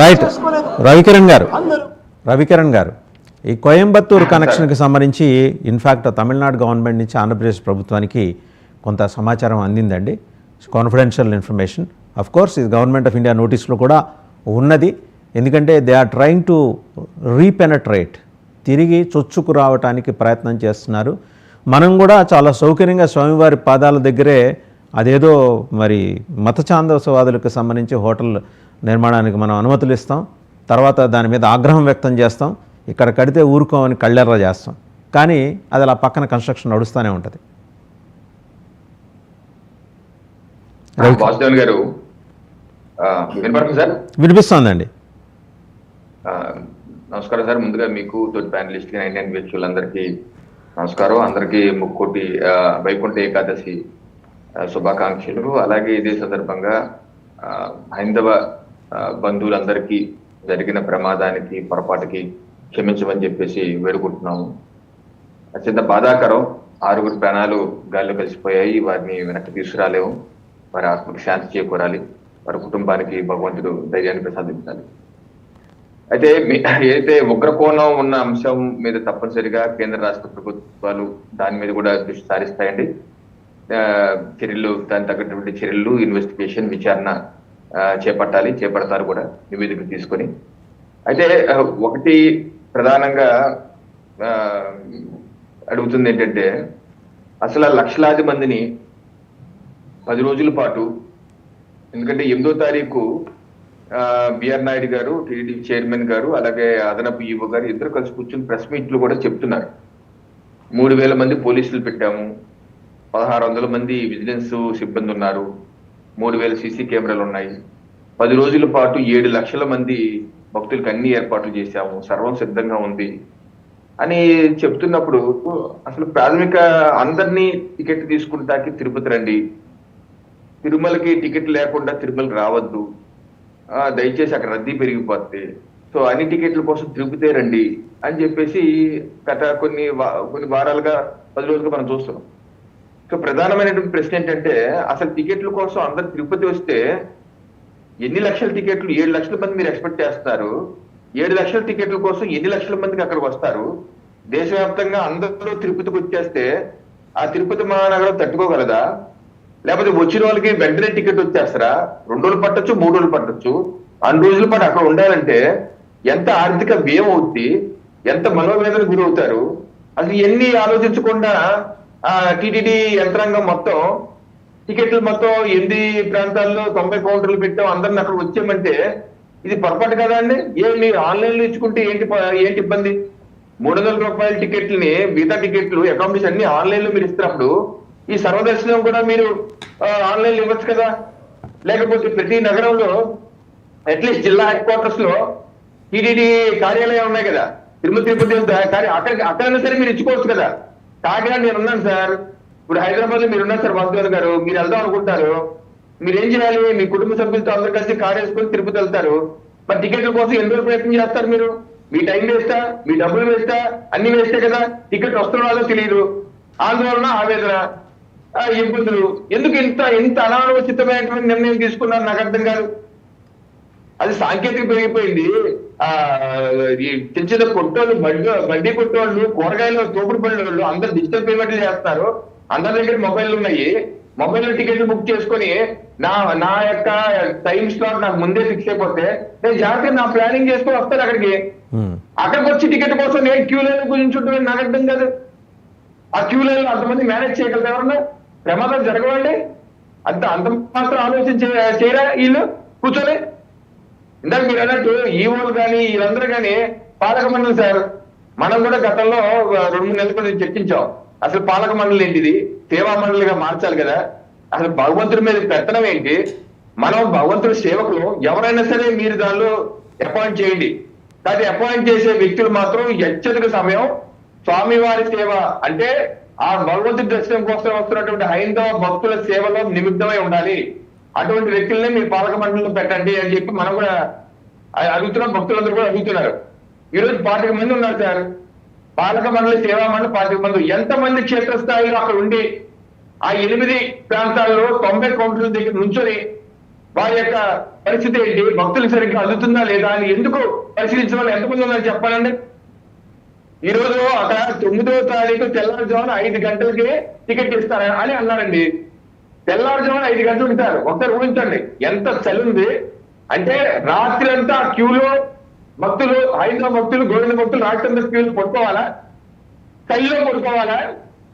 Right. Ravikiran గారు ఈ కోయంబత్తూరు కనెక్షన్కి సంబంధించి ఇన్ఫ్యాక్ట్ తమిళనాడు గవర్నమెంట్ నుంచి ఆంధ్రప్రదేశ్ ప్రభుత్వానికి కొంత సమాచారం అందిందండి, కాన్ఫిడెన్షియల్ ఇన్ఫర్మేషన్. అఫ్ కోర్స్ ఇది గవర్నమెంట్ ఆఫ్ ఇండియా నోటీస్లో కూడా ఉన్నది. ఎందుకంటే దే ఆర్ ట్రయింగ్ టు రీపెనట్రేట్, తిరిగి చొచ్చుకు రావటానికి ప్రయత్నం చేస్తున్నారు. మనం కూడా చాలా సౌకర్యంగా స్వామివారి పాదాల దగ్గరే అదేదో మరి మత ఛాందసవాదులకు సంబంధించి హోటల్ నిర్మాణానికి మనం అనుమతులు ఇస్తాం, తర్వాత దాని మీద ఆగ్రహం వ్యక్తం చేస్తాం, ఇక్కడ కడితే ఊరుకోమని కళ్ళెర్ర చేస్తాం, కానీ అది అలా పక్కన కన్స్ట్రక్షన్ నడుస్తూనే ఉంటుంది. గారు వినిపిస్తోందండి. నమస్కారం సార్. ముందుగా మీకు తోటి ప్యానలిస్ట్ 99 వ్యక్తులందరికీ నమస్కారం. అందరికీ ముక్కోటి వైకుంఠ ఏకాదశి శుభాకాంక్షలు. అలాగే ఇదే సందర్భంగా హైందవ బంధువులందరికీ జరిగిన ప్రమాదానికి పొరపాటుకి క్షమించమని చెప్పేసి వేడుకుంటున్నాము. అత్యంత బాధాకరం. 6 ప్రాణాలు గాల్లో కలిసిపోయాయి. వారిని వెనక్కి తీసుకురాలేము. వారి ఆత్మకు శాంతి చేకూరాలి. వారి కుటుంబానికి భగవంతుడు ధైర్యాన్ని ప్రసాదించాలి. అయితే ఏదైతే ఉగ్రకోణం ఉన్న అంశం మీద తప్పనిసరిగా కేంద్ర రాష్ట్ర ప్రభుత్వాలు దాని మీద కూడా దృష్టి సారిస్తాయండి. చర్యలు, దానికి తగ్గటువంటి చర్యలు, ఇన్వెస్టిగేషన్, విచారణ చేపడతారు కూడా నివేదికలు తీసుకొని. అయితే ఒకటి ప్రధానంగా అడుగుతుంది ఏంటంటే, అసలు లక్షలాది మందిని 10 రోజుల పాటు, ఎందుకంటే 8వ తారీఖు బిఆర్ నాయుడు గారు, టీడీపీ చైర్మన్ గారు, అలాగే అదనపు ఈవో గారు ఇద్దరు కలిసి కూర్చుని ప్రెస్ మీట్లు కూడా చెప్తున్నారు. 3000 మంది పోలీసులు పెట్టాము, 1600 మంది విజిలెన్స్ సిబ్బంది ఉన్నారు, 3000 సీసీ కెమెరాలు ఉన్నాయి, 10 రోజుల పాటు 7 లక్షల మంది భక్తులకు అన్ని ఏర్పాట్లు చేశాము, సర్వం సిద్ధంగా ఉంది అని చెప్తున్నప్పుడు, అసలు ప్రాథమిక అందరినీ టికెట్ తీసుకుంటాకి తిరుపతి రండి, తిరుమలకి టికెట్ లేకుండా తిరుమలకి రావద్దు, దయచేసి అక్కడ రద్దీ పెరిగిపోద్ది, సో అన్ని టికెట్ల కోసం తిరుపతి రండి అని చెప్పేసి గత కొన్ని వారాలుగా 10 రోజులుగా మనం చూస్తున్నాం. సో ప్రధానమైనటువంటి ప్రశ్న ఏంటంటే, అసలు టికెట్ల కోసం అందరు తిరుపతి వస్తే ఎన్ని లక్షల టికెట్లు, 7 లక్షల మంది మీరు ఎక్స్పెక్ట్ చేస్తారు, 7 లక్షల టికెట్ల కోసం ఎన్ని లక్షల మందికి అక్కడికి వస్తారు? దేశవ్యాప్తంగా అందరూ తిరుపతికి వచ్చేస్తే ఆ తిరుపతి మహానగరం తట్టుకోగలదా? లేకపోతే వచ్చిన వాళ్ళకి వెంటనే టికెట్ వచ్చేస్తారా? 2 రోజులు పట్టొచ్చు, 3 రోజులు పట్టొచ్చు. 2 రోజుల పాటు అక్కడ ఉండాలంటే ఎంత ఆర్థిక వ్యయం అవుద్ది, ఎంత మనోవేదన గురవుతారు? అసలు ఎన్ని ఆలోచించకుండా టిటిడి యంత్రాంగం మొత్తం టికెట్లు మొత్తం 8 ప్రాంతాల్లో 90 కౌంటర్లు పెట్టాం, అందరిని అక్కడ వచ్చామంటే ఇది పొరపాటు కదా అండి? మీరు ఆన్లైన్లో ఇచ్చుకుంటే ఏంటి ఇబ్బంది? 300 రూపాయల టికెట్లని, మిగతా టికెట్లు, అకామిడేషన్ అన్ని ఆన్లైన్లో మీరు ఇస్తున్నప్పుడు ఈ సర్వదర్శనం కూడా మీరు ఆన్లైన్లో ఇవ్వచ్చు కదా? లేకపోతే ప్రతి నగరంలో అట్లీస్ట్ జిల్లా హెడ్ క్వార్టర్స్ లో టీటీడీ కార్యాలయం ఉన్నాయి కదా, తిరుపతి అక్కడైనా సరే మీరు ఇచ్చుకోవచ్చు కదా. కాకినాడ నేను ఉన్నాను సార్, ఇప్పుడు హైదరాబాద్ లో మీరు ఉన్నారు సార్ వాసుదేవ్ గారు, మీరు వెళ్దాం అనుకుంటారు, మీరు ఏం చేయాలి? మీ కుటుంబ సభ్యులతో అందరూ కలిసి కార్ వేసుకొని తిరుపతి వెళ్తారు. మరి టికెట్ల కోసం ఎన్ని రోజులు ప్రయత్నం చేస్తారు మీరు? మీ టైం వేస్తా, మీ డబ్బులు వేస్తా, అన్ని వేస్తే కదా. టికెట్ వస్తున్నాడో తెలియదు, ఆందోళన, ఆవేదన, ఇబ్బందులు. ఎందుకు ఇంత అనాలోచితమైనటువంటి నిర్ణయం తీసుకున్నారు నాకు అర్థం కాదు. అది సాంకేతిక పెరిగిపోయింది. చిన్న చిన్న కొట్టోళ్ళు, బడ్డీ కొట్టోళ్ళు, కూరగాయలు తోపుడు పళ్ళు అందరు డిజిటల్ పేమెంట్లు చేస్తారు. అందరి దగ్గర మొబైల్ ఉన్నాయి. మొబైల్లో టికెట్లు బుక్ చేసుకొని నా యొక్క టైం స్లాట్ నాకు ముందే ఫిక్స్ అయిపోతే నేను జాగ్రత్తగా నా ప్లానింగ్ చేసుకొని వస్తాను అక్కడికి. అక్కడికి వచ్చి టికెట్ కోసం నేను క్యూ లైన్ గురించి నాకు అర్థం కాదు. ఆ క్యూ లైన్ లో అంతమంది మేనేజ్ చేయగలరు ఎవరన్నా? ప్రమాదం జరగవండి? అంత మాత్రం ఆలోచించే చేయరా వీళ్ళు కూర్చొని? ఇందాక మీరు అన్నట్టు ఈవోలు కానీ వీళ్ళందరూ కానీ పాలక మండలి సార్, మనం కూడా గతంలో 2-3 నెలల క్రితం చర్చించాం. అసలు పాలక మండలి ఏంటిది? సేవా మండలిగా మార్చాలి కదా. అసలు భగవంతుడి మీద పెత్తనం ఏంటి? మనం భగవంతుడి సేవకులు, ఎవరైనా సరే మీరు దానిలో అపాయింట్ చేయండి. కానీ అపాయింట్ చేసే వ్యక్తులు మాత్రం అత్యధిక సమయం స్వామివారి సేవ అంటే ఆ భగవంతుడి దర్శనం కోసం వస్తున్నటువంటి హైందవ భక్తుల సేవలో నిమిత్తమై ఉండాలి. అటువంటి వ్యక్తులనే మీరు పాలక మండలిలో పెట్టండి అని చెప్పి మనం కూడా అడుగుతున్నాం, భక్తులందరూ కూడా అడుగుతున్నారు. ఈరోజు 25 మంది ఉన్నారు సార్ పాలక మండలి, సేవా మండలి 25 మంది. ఎంతమంది క్షేత్రస్థాయిలో అక్కడ ఉండి ఆ 8 ప్రాంతాల్లో 90 కౌంటర్ల దగ్గర నుంచొని వారి యొక్క పరిస్థితి ఏంటి, భక్తులు సరిగ్గా అందుతుందా లేదా అని ఎందుకు పరిశీలించిన వాళ్ళు ఎంతమంది ఉన్నారో చెప్పాలండి. ఈ రోజు అక్కడ 9వ తారీఖు తెల్లవారుజామున 5 గంటలకి టికెట్ ఇస్తారా అని అన్నారండి. తెల్లవారుజామున 5 గంటలు ఇస్తారు. ఒకసారి ఊహించండి ఎంత చలి ఉంది అంటే. రాత్రి అంతా క్యూలో భక్తులు, హైందవ భక్తులు, గోవింద భక్తులు రాత్రి అంతా క్యూలో పడుకోవాలా, చలిలో పడుకోవాలా?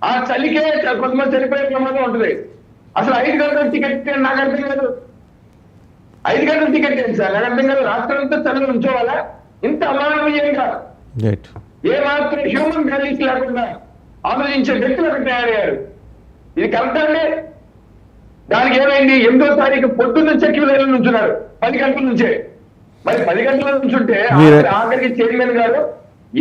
ఆ చలికే కొంతమంది చనిపోయే ప్రమాదం ఉంటుంది. అసలు 5 గంటల టికెట్ నాకు అర్థం కాదు. 5 గంటల టికెట్ ఏంటి సార్ నాకు అర్థం కాదు. రాత్రి అంతా చలిలో ఉంచోవాలా? ఇంత అమానవీయంగా ఏ మాత్రం హ్యూమన్ వాల్యూస్ లేకుండా ఆలోచించే వ్యక్తులు అక్కడ తయారయ్యారు. ఇది కరెక్ట్ అండి? దానికి ఏమైంది? 8వ తారీఖు పొద్దున్న క్యూ లైన్లో నుంచున్నారు 10 గంటల నుంచే. మరి 10 గంటల నుంచి ఉంటే ఆఖరికి చైర్మన్ గారు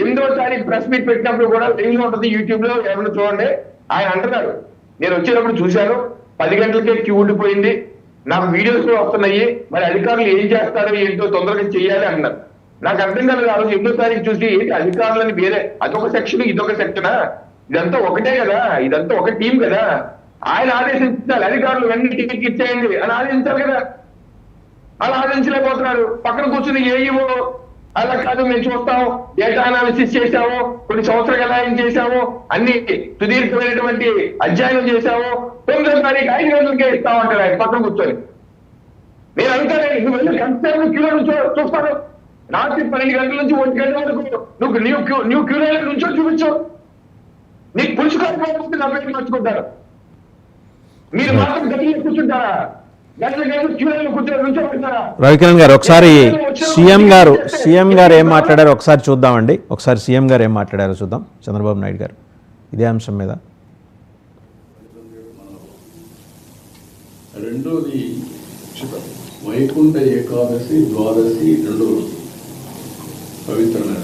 8వ తారీఖు ప్రెస్ మీట్ పెట్టినప్పుడు కూడా లింక్ ఉంటుంది యూట్యూబ్ లో, ఎవరైనా చూడండి. ఆయన అంటున్నారు, నేను వచ్చేటప్పుడు చూశాను 10 గంటలకే క్యూ ఉండిపోయింది, నాకు వీడియోస్ కూడా వస్తున్నాయి, మరి అధికారులు ఏం చేస్తారో ఏంటో తొందరగా చేయాలి అన్నారు. నాకు అర్థం కాలేదు. ఆ రోజు 8వ తారీఖు చూసి ఏంటి అధికారులని వేరే అదొక సెక్షన్ ఇదొక సెక్షనా? ఇదంతా ఒకటే కదా, ఇదంతా ఒక టీం కదా. ఆయన ఆదేశించాలి అధికారులు వెంటనే టికెట్ ఇచ్చేయండి అని ఆదేశించాలి కదా. అలా ఆదేశించలేకపోతున్నారు. పక్కన కూర్చుని ఏఈఓ అలా కాదు, మేము చూస్తాం, డేటా అనాలిసిస్ చేశాము, కొన్ని సంవత్సరాలు ఎలా ఏం చేశాము, అన్ని సుదీర్ఘమైనటువంటి అధ్యయనం చేశాము, 9వ తారీఖు 5 గంటలకే ఇస్తామంటారు ఆయన పక్కన కూర్చొని. నేను అనుకోలే, నువ్వు వెళ్ళి గంటసేపు క్యూలో చూస్తాను. రాత్రి 12 గంటల నుంచి 1 గంట వరకు నువ్వు క్యూలో నుంచో చూపించు. నీకు పులుచుకోకపోతే నా పేరు మార్చుకుంటారు. మీరు మాత్రం గదిలో కూర్చుంటారా? రవికిరణ్ గారు ఒకసారి సీఎం గారు ఏం మాట్లాడారు ఒకసారి చూద్దామండి. ఒకసారి సీఎం గారు ఏం మాట్లాడారో చూద్దాం. చంద్రబాబు నాయుడు గారు ఇదే అంశం మీద. రెండోది వైకుంఠ ఏకాదశి, ద్వాదశి 2 రోజులు పవిత్రమైన